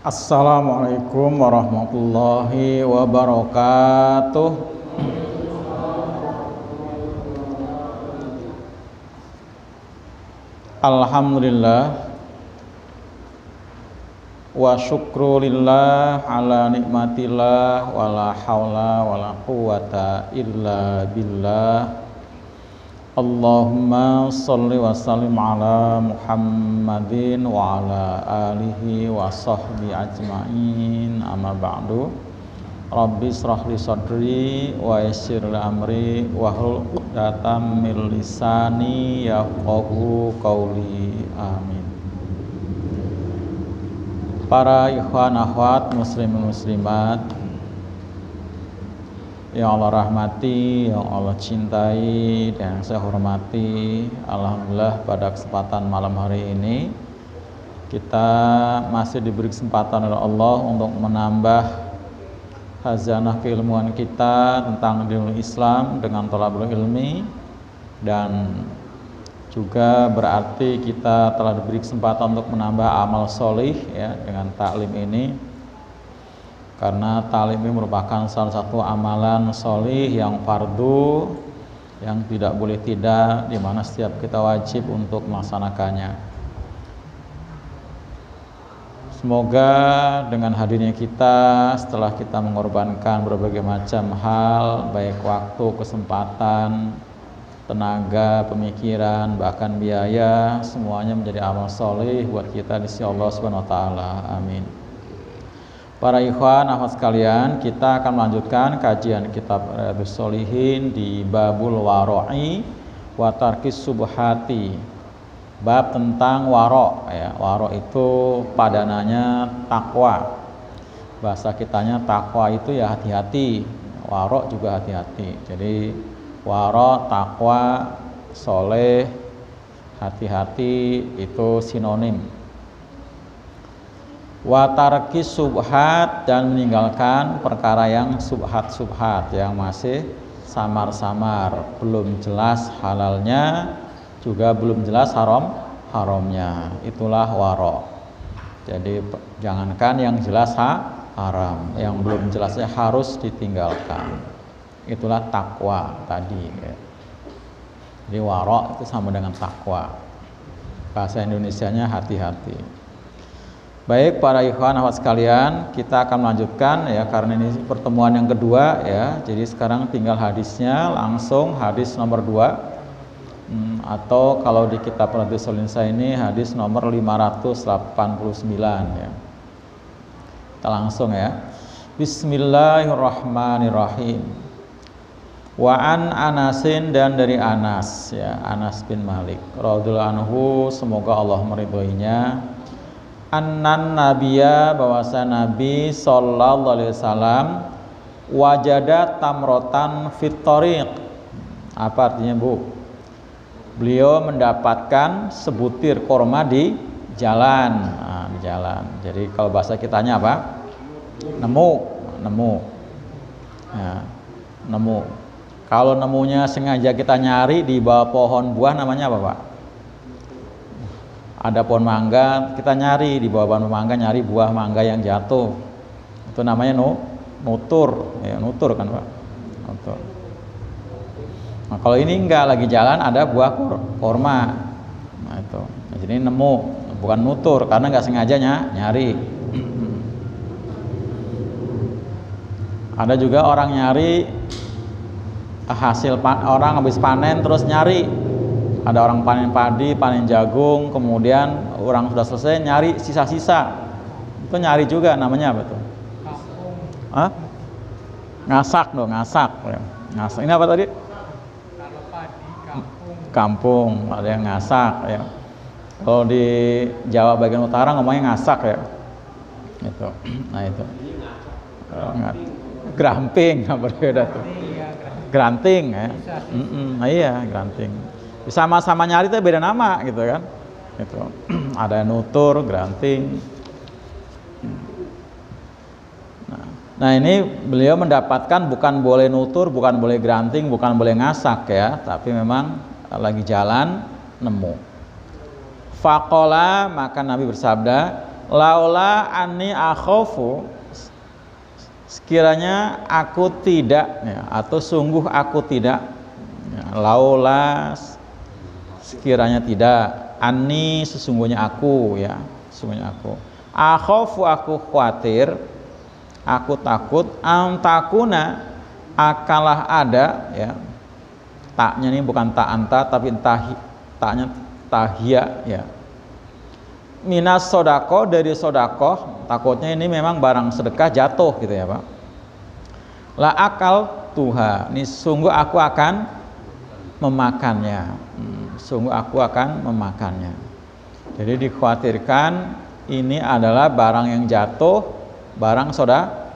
Assalamualaikum warahmatullahi wabarakatuh. Alhamdulillah wa syukru lillah ala nikmatillah wala haula wala quwata illa billah. Allahumma sholli wa sallim ala Muhammadin wa ala alihi wa sahbihi ajma'in, amma ba'du. Rabbi shrah li sadri wa yassir li amri wahlul 'uqdatam min lisani yafqahu qawli, amin. Para ikhwan akhwat muslimin muslimat yang Allah rahmati, yang Allah cintai, dan yang saya hormati, alhamdulillah pada kesempatan malam hari ini kita masih diberi kesempatan oleh Allah untuk menambah khazanah keilmuan kita tentang dinul Islam dengan thalabul ilmi, dan juga berarti kita telah diberi kesempatan untuk menambah amal solih ya dengan taklim ini. Karena taklim ini merupakan salah satu amalan sholih yang fardu, yang tidak boleh tidak, di mana setiap kita wajib untuk melaksanakannya. Semoga dengan hadirnya kita, setelah kita mengorbankan berbagai macam hal, baik waktu, kesempatan, tenaga, pemikiran, bahkan biaya, semuanya menjadi amal sholih buat kita di sisi Allah Subhanahu wa taala. Amin. Para ikhwan akhwat sekalian, kita akan melanjutkan kajian kitab Riyadhus Shalihin di babul wara'i wa tarkis subhati. Bab tentang waro ya. Waro itu padananya takwa. Bahasa kitanya takwa itu ya hati-hati. Waro juga hati-hati. Jadi waro, takwa, soleh, hati-hati itu sinonim. Wa tarki subhat, dan meninggalkan perkara yang subhat-subhat, yang masih samar-samar, belum jelas halalnya, juga belum jelas haramnya. Itulah waro. Jadi jangankan yang jelas haram, yang belum jelasnya harus ditinggalkan. Itulah takwa tadi ya. Jadi waro itu sama dengan takwa. Bahasa Indonesianya hati-hati. Baik para ikhwan akhwat sekalian, kita akan melanjutkan ya, karena ini pertemuan yang kedua ya. Jadi sekarang tinggal hadisnya, langsung hadis nomor 2. Atau kalau di kitab Riyadhus Shalihin saya ini hadis nomor 589 ya. Kita langsung ya. Bismillahirrahmanirrahim. Wa an Anasin, dan dari Anas ya, Anas bin Malik radhiyallahu anhu, semoga Allah meridhoinya. Annan Nabiya, bahwasa Nabi sallallahu alaihi wasallam wajada tamrotan fit thariq. Apa artinya, Bu? Beliau mendapatkan sebutir korma di jalan. Nah, di jalan. Jadi kalau bahasa kitanya apa? Nemu. Ya, nemu. Kalau nemunya sengaja kita nyari di bawah pohon buah, namanya apa, Pak? Ada pohon mangga, kita nyari di bawah pohon mangga, nyari buah mangga yang jatuh, itu namanya nutur ya, nutur kan Pak, nutur. Nah, kalau ini enggak, lagi jalan ada buah korma, nah itu, nah, jadi nemu, bukan nutur, karena enggak sengaja nyari. Ada juga orang nyari hasil orang habis panen terus nyari. Ada orang panen padi, panen jagung, kemudian orang sudah selesai nyari sisa-sisa. Itu nyari juga, namanya apa tuh? Hah? Ngasak dong, ngasak. Ngasak. Ini apa tadi? Kalau padi, kampung. Ada yang ngasak ya. Kalau di Jawa bagian utara ngomongnya ngasak ya. Itu. Nah itu. Gramping, berbeda tuh. Granting ya. Nah, iya, granting. Sama-sama nyari itu beda nama gitu kan. Gitu. Ada nutur, granting. Nah ini beliau mendapatkan bukan boleh nutur, bukan boleh granting, bukan boleh ngasak ya, tapi memang lagi jalan nemu. Faqala, maka Nabi bersabda, laula anni akhafu, sekiranya aku tidak ya, atau sungguh aku tidak ya, laula sekiranya tidak, anni sesungguhnya aku ya, sesungguhnya aku, akhafu aku khawatir, aku takut, antakuna akalah ada ya, taknya ini bukan tak anta tapi taknya tahia ya, minas sodako, dari sodako, takutnya ini memang barang sedekah jatuh gitu ya Pak. La akal tuha, ini sungguh aku akan memakannya, sungguh aku akan memakannya. Jadi dikhawatirkan ini adalah barang yang jatuh, barang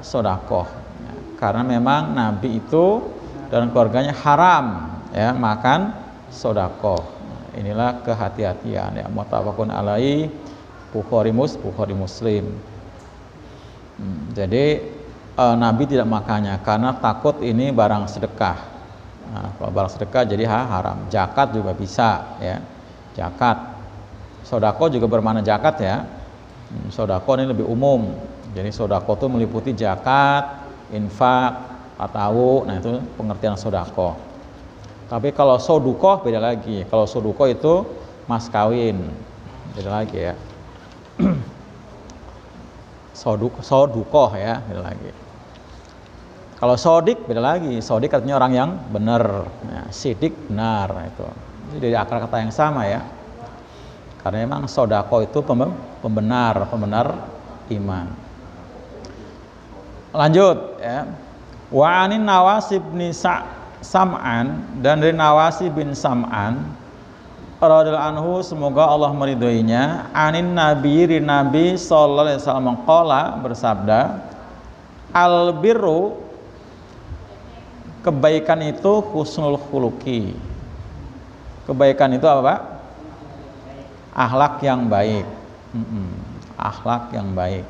sodako ya, karena memang Nabi itu dan keluarganya haram ya makan sodako. Inilah kehati-hatian ya, muttafaqun alaihi, Bukhari Muslim. Jadi Nabi tidak makannya karena takut ini barang sedekah. Nah, kalau barang sedekah jadi haram. Zakat juga bisa ya, zakat. Sodako juga bermakna zakat ya. Sodako ini lebih umum. Jadi sodako itu meliputi zakat, infak, atawu. Nah itu pengertian sodako. Tapi kalau sodukoh beda lagi. Kalau sodukoh itu mas kawin, beda lagi ya. Sodukoh ya, beda lagi. Kalau sodik beda lagi. Sodik artinya orang yang benar ya, sidik benar itu. Jadi dari akar kata yang sama ya, karena memang sodako itu pembenar iman. Lanjut ya, wa anin Nawasi bin Sam'an, dan dari Nawasi bin Sam'an radhiyallahu anhu, semoga Allah meridhoinya, anin nabi sallallahu alaihi wasallam qala, bersabda, al birru, kebaikan itu husnul khuluqi. Kebaikan itu apa Pak? Akhlak yang baik. Akhlak yang baik.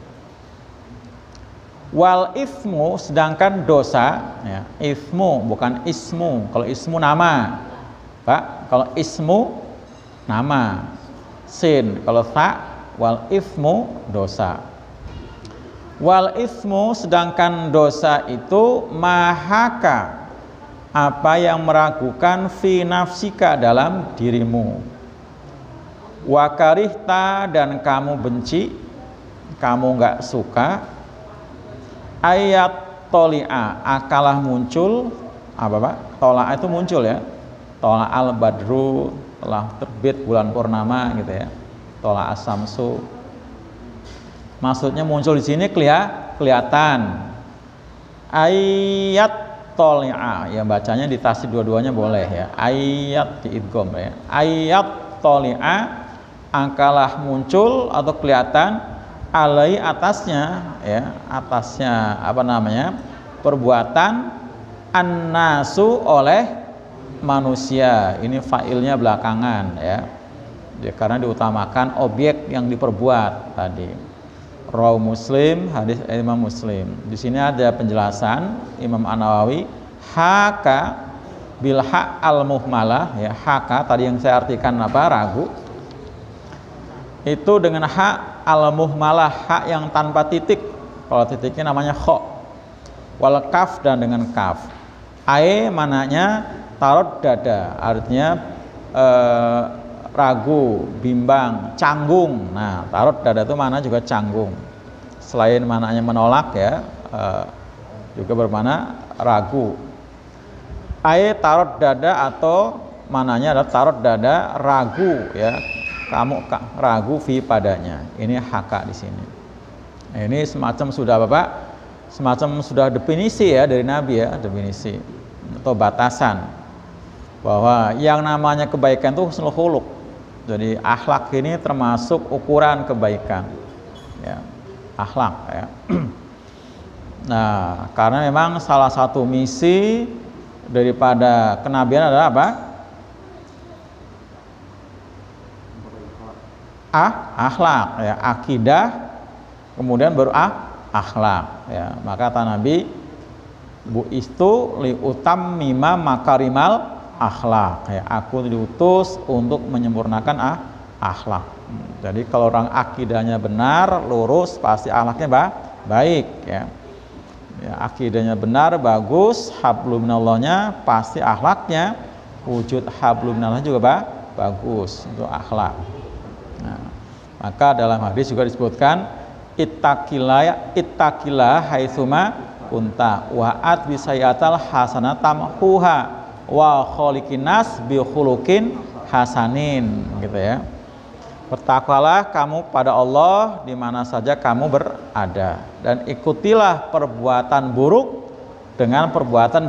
Wal ismu, sedangkan dosa ya, ismu bukan ismu. Kalau ismu nama Pak, kalau ismu nama, sin, kalau ta, wal ismu dosa. Wal ismu, sedangkan dosa itu mahaka, apa yang meragukan, fi nafsika, dalam dirimu, wa karihta, dan kamu benci, kamu nggak suka, ayat toli'a, akalah muncul apa Pak? Tolak itu muncul ya, tolak al badru, telah terbit bulan purnama gitu ya, tolak as-samsu. Maksudnya muncul di sini kelihatan. Ayat toli'a, ya bacanya ditasydid dua-duanya boleh ya. Ayat diidgham ya. Ayat toli'a, akalah muncul atau kelihatan, alai, atasnya ya, atasnya apa namanya, perbuatan, annasu, oleh manusia. Ini fa'ilnya belakangan ya, karena diutamakan objek yang diperbuat tadi. Rawi Muslim, hadis Imam Muslim. Di sini ada penjelasan Imam An-Nawawi, haka bil ha al muhmalah ya, haka tadi yang saya artikan apa, ragu, itu dengan ha al muhmalah, hak yang tanpa titik. Kalau titiknya namanya kho. Wal kaf, dan dengan kaf. Ae mananya tarot dada, artinya ragu, bimbang, canggung. Nah, tarot dada itu mana juga canggung. Selain mananya menolak ya, juga bermakna ragu. Ae tarot dada, atau mananya adalah tarot dada, ragu ya, kamu ragu fi padanya. Ini haka di sini. Nah, ini semacam sudah Bapak, semacam sudah definisi ya dari Nabi ya, definisi atau batasan bahwa yang namanya kebaikan itu husnul khuluq. Jadi akhlak ini termasuk ukuran kebaikan ya, akhlak ya. Nah, karena memang salah satu misi daripada kenabian adalah apa? Akhlak ya, akidah, kemudian baru akhlak ya. Maka kata Nabi, bu istu li utammima makarimal akhlak ya, aku diutus untuk menyempurnakan akhlak. Jadi kalau orang akidahnya benar, lurus, pasti akhlaknya baik ya. Ya, akidahnya benar, bagus, hablum minallahnya pasti akhlaknya wujud hablum minallah juga bagus untuk akhlak. Nah, maka dalam hadis juga disebutkan ittaqillah haitsuma kunta wa atbi sayyatal hasanatam huha wa khaliqin nas bi khuluqin hasanin gitu ya. Bertakwalah kamu pada Allah di mana saja kamu berada dan ikutilah perbuatan buruk dengan perbuatan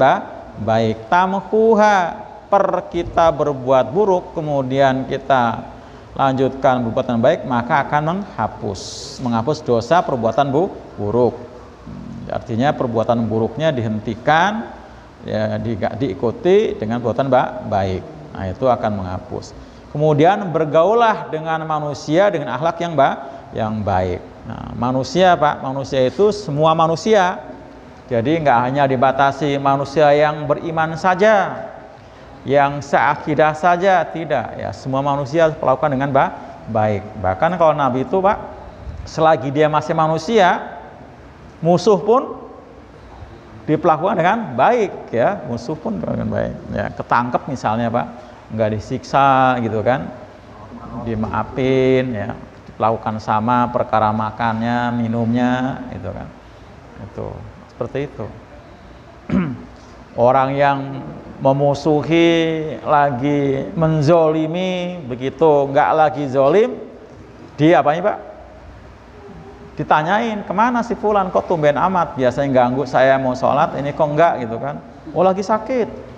baik. Tamhuha, kita berbuat buruk kemudian kita lanjutkan perbuatan baik, maka akan menghapus dosa perbuatan buruk. Artinya perbuatan buruknya dihentikan, ya, diikuti dengan perbuatan baik. Nah, itu akan menghapus. Kemudian bergaulah dengan manusia dengan akhlak yang baik. Nah, manusia manusia itu semua manusia. Jadi nggak hanya dibatasi manusia yang beriman saja, yang seakidah saja, tidak. Ya, semua manusia melakukan dengan baik. Bahkan kalau Nabi itu selagi dia masih manusia, musuh pun diperlakukan dengan baik, ya. Musuh pun dengan baik. Ya, ketangkep misalnya nggak disiksa gitu kan, dimaafin ya, dilakukan sama perkara makannya, minumnya itu kan, itu seperti itu. Orang yang memusuhi lagi menzolimi, begitu nggak lagi zolim, dia apanya ditanyain, kemana si fulan kok tumben amat, biasanya ganggu saya mau sholat, ini kok enggak gitu kan, oh lagi sakit,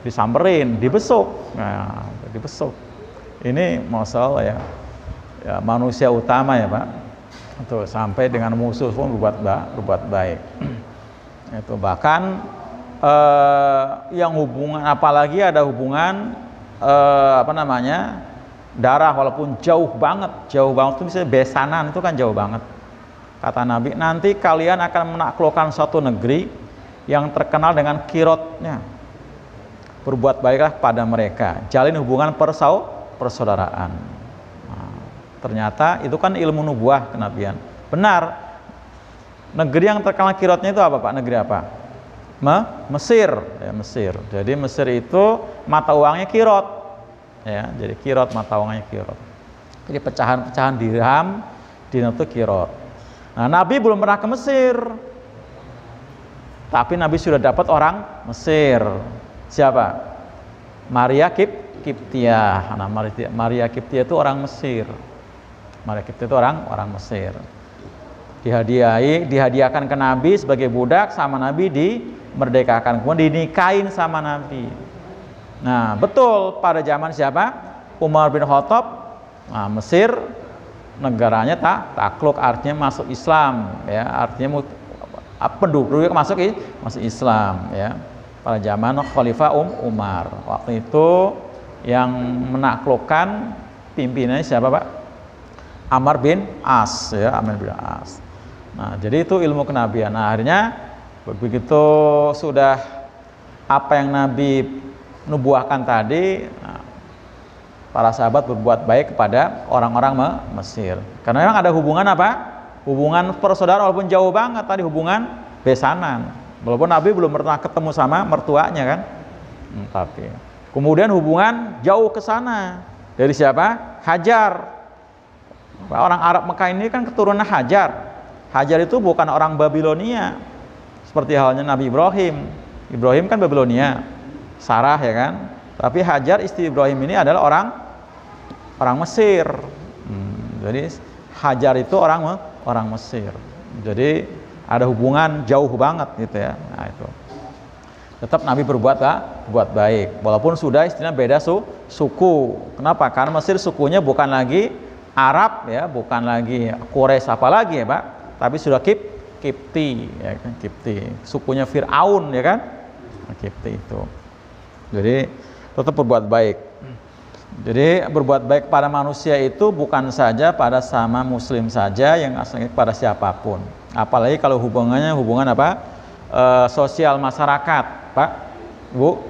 disamperin, dibesuk. Nah, dibesuk. Ini masalah ya manusia utama ya Pak. Itu sampai dengan musuh pun berbuat baik. Itu bahkan yang hubungan, apalagi ada hubungan darah, walaupun jauh banget itu misalnya besanan, itu kan jauh banget. Kata Nabi, nanti kalian akan menaklukkan suatu negeri yang terkenal dengan kirotnya. Berbuat baiklah pada mereka, jalin hubungan persaudaraan. Nah, ternyata itu kan ilmu nubuah kenabian. Benar. Negeri yang terkenal kirotnya itu apa Pak? Negeri apa? Mesir. Ya, Mesir. Jadi Mesir itu mata uangnya kirot. Ya, jadi kirot, mata uangnya kirot. Jadi pecahan-pecahan dirham, dinar itu kirot. Nah, Nabi belum pernah ke Mesir, tapi Nabi sudah dapat orang Mesir. Siapa? Maria Kiptiah. Nah, Maria Kiptiah itu orang Mesir. Maria Kiptiah itu orang Mesir. Dihadiahkan ke Nabi sebagai budak, sama Nabi dimerdekakan, kemudian dinikahin sama Nabi. Nah, betul pada zaman siapa? Umar bin Khattab. Nah, Mesir negaranya takluk, artinya masuk Islam, ya, artinya penduduknya masuk Islam, ya. Pada zaman Khalifah Umar, waktu itu yang menaklukkan pimpinannya siapa Pak? Amr bin As, ya, Amr bin As. Nah, jadi itu ilmu kenabian. Nah, akhirnya begitu sudah apa yang Nabi nubuahkan tadi, nah, para sahabat berbuat baik kepada orang-orang Mesir. Karena memang ada hubungan hubungan persaudaraan, walaupun jauh banget tadi, hubungan besanan. Walaupun Nabi belum pernah ketemu sama mertuanya kan, tapi kemudian hubungan jauh ke sana dari siapa? Hajar. Orang Arab Mekah ini kan keturunan Hajar. Hajar itu bukan orang Babilonia, seperti halnya Nabi Ibrahim. Ibrahim kan Babilonia, Sarah ya kan. Tapi Hajar istri Ibrahim ini adalah orang Mesir. Jadi Hajar itu orang Mesir. Jadi ada hubungan jauh banget gitu ya. Nah, itu tetap Nabi berbuat baik, walaupun sudah istilahnya beda suku. Kenapa? Karena Mesir sukunya bukan lagi Arab ya, bukan lagi Quraisy apalagi ya Pak, tapi sudah Kipti ya kan, Kipti. Sukunya Fir'aun ya kan, Kipti itu. Jadi tetap berbuat baik. Jadi berbuat baik pada manusia itu bukan saja pada sama muslim saja, yang asalnya pada siapapun. Apalagi kalau hubungan sosial masyarakat, Pak, Bu,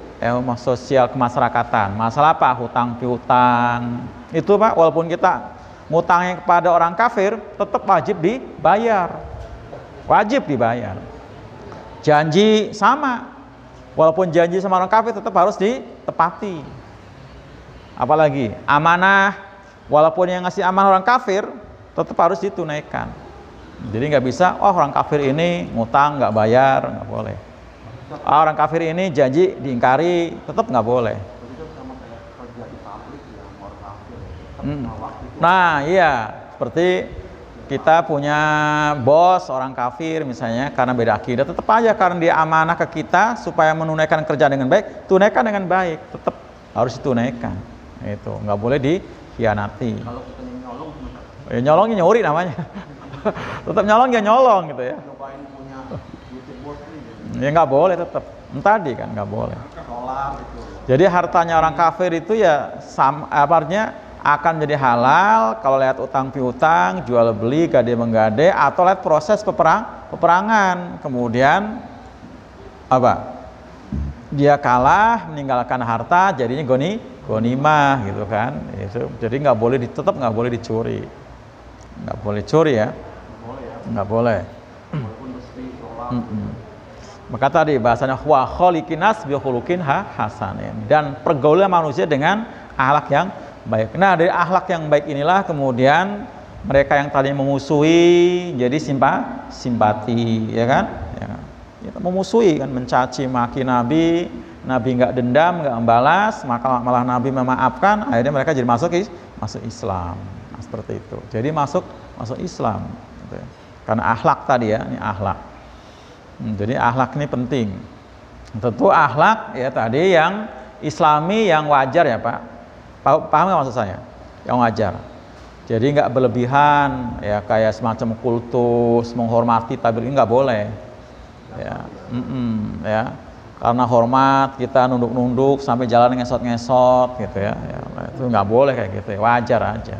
sosial kemasyarakatan. Masalah apa? Hutang piutang, Itu Pak, walaupun kita ngutangnya kepada orang kafir, tetap wajib dibayar. Wajib dibayar. Janji sama. Walaupun janji sama orang kafir tetap harus ditepati. Apalagi amanah, walaupun yang ngasih amanah orang kafir tetap harus ditunaikan. Jadi nggak bisa, oh orang kafir ini ngutang nggak bayar, nggak boleh. Orang kafir ini janji diingkari, tetap nggak boleh. Nah iya, seperti kita punya bos orang kafir misalnya, karena beda akidah, tetap aja karena dia amanah ke kita supaya menunaikan kerjaan dengan baik, tunaikan dengan baik, tetap harus ditunaikan. Itu nggak boleh dikhianati. Kalau kita nyolong, ya nyolongnya nyuri namanya. Tetap nyolong ya nyolong gitu ya. Ya nggak boleh tetap. Tadi kan nggak boleh. Jadi hartanya orang kafir itu ya artinya akan jadi halal kalau lihat utang piutang, jual beli, gade menggade, atau lihat proses peperangan. Kemudian apa? Dia kalah, meninggalkan harta, jadinya gonimah gitu kan. Itu jadi nggak boleh tetap nggak boleh dicuri. Nggak boleh curi ya. Nggak boleh. Maka tadi bahasanya wa khaliqinas bi khuluqin hasanin, dan pergaulan manusia dengan akhlak yang baik. Nah, dari akhlak yang baik inilah kemudian mereka yang tadi memusuhi jadi simpati, ya kan? Ya, memusuhi kan, mencaci maki Nabi nggak dendam, nggak membalas, maka malah Nabi memaafkan, akhirnya mereka jadi masuk Islam. Nah, seperti itu. Jadi masuk Islam gitu ya. Karena akhlak tadi ya, ini akhlak. Jadi akhlak ini penting. Tentu akhlak ya tadi yang Islami, yang wajar ya Pak. Paham nggak maksud saya? Yang wajar. Jadi nggak berlebihan ya, kayak semacam kultus, menghormati tabir, ini nggak boleh. Ya, ya. Karena hormat kita nunduk-nunduk sampai jalan ngesot-ngesot gitu ya. Itu nggak boleh kayak gitu ya. Wajar aja,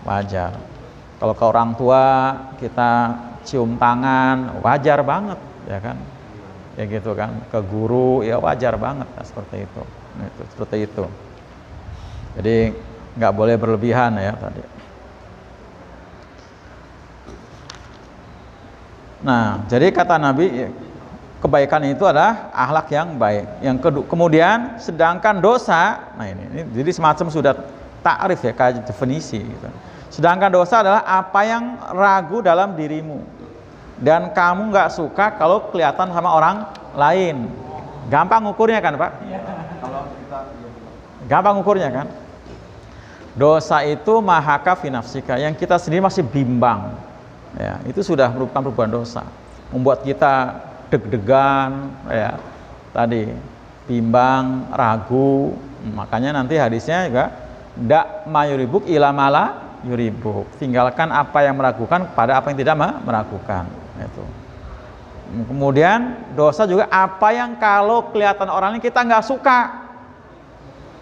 wajar. Kalau ke orang tua kita cium tangan, wajar banget ya kan, ya gitu kan. Ke guru ya wajar banget, nah, seperti itu. Seperti itu. Jadi nggak boleh berlebihan ya tadi. Nah, jadi kata Nabi, kebaikan itu adalah akhlak yang baik. Yang kedua, kemudian sedangkan dosa, nah ini jadi semacam sudah takrif ya, kayak definisi gitu. Sedangkan dosa adalah apa yang ragu dalam dirimu dan kamu nggak suka kalau kelihatan sama orang lain. Gampang ukurnya kan Pak? Gampang ukurnya kan? Dosa itu mahaka fi nafsika, yang kita sendiri masih bimbang. Ya, itu sudah merupakan perbuatan dosa. Membuat kita deg-degan, ya, tadi bimbang, ragu. Makanya nanti hadisnya juga dak mayuribuk ila mala yuribuk. Tinggalkan apa yang meragukan kepada apa yang tidak meragukan. Itu. Kemudian dosa juga apa yang kalau kelihatan orang ini kita nggak suka,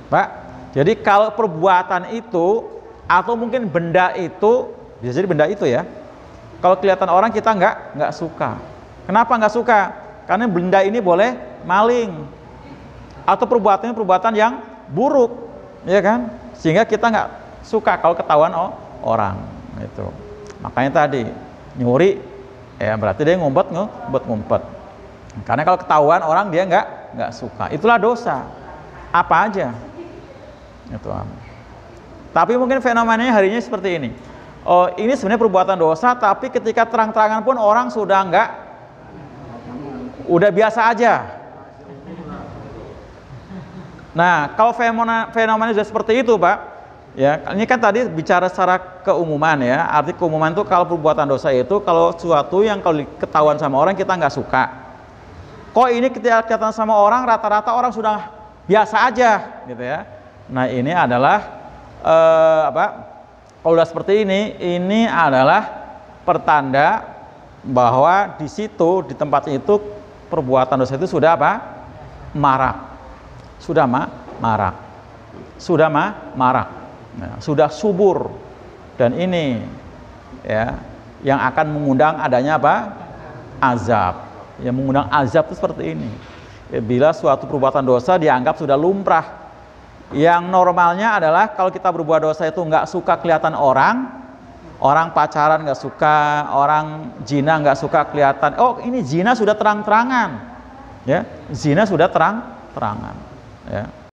Pak. Jadi kalau perbuatan itu atau mungkin benda itu, bisa jadi benda itu ya. Kalau kelihatan orang kita nggak suka. Kenapa nggak suka? Karena benda ini boleh maling atau perbuatannya perbuatan yang buruk, ya kan? Sehingga kita nggak suka kalau ketahuan orang itu. Makanya tadi nyuri ya berarti dia ngumpet. Karena kalau ketahuan orang dia nggak suka. Itulah dosa. Apa aja. Itu. Tapi mungkin fenomenanya hari ini seperti ini. Oh, ini sebenarnya perbuatan dosa, tapi ketika terang-terangan pun orang udah biasa aja. Nah, kalau fenomena sudah seperti itu, Pak. Ya, ini kan tadi bicara secara keumuman ya. Arti keumuman itu kalau perbuatan dosa itu kalau sesuatu yang kalau ketahuan sama orang kita nggak suka. Kok ini ketika kelihatan sama orang rata-rata orang sudah biasa aja gitu ya. Nah, ini adalah kalau udah seperti ini adalah pertanda bahwa di situ, di tempat itu perbuatan dosa itu sudah apa? Marak. Sudah marak. Nah, sudah subur. Dan ini ya yang akan mengundang adanya apa? Azab. Yang mengundang azab itu seperti ini. Ya, bila suatu perbuatan dosa dianggap sudah lumrah. Yang normalnya adalah kalau kita berbuat dosa itu nggak suka kelihatan orang, orang pacaran nggak suka, orang zina nggak suka kelihatan. Oh ini zina sudah terang-terangan, ya zina sudah terang-terangan, ya.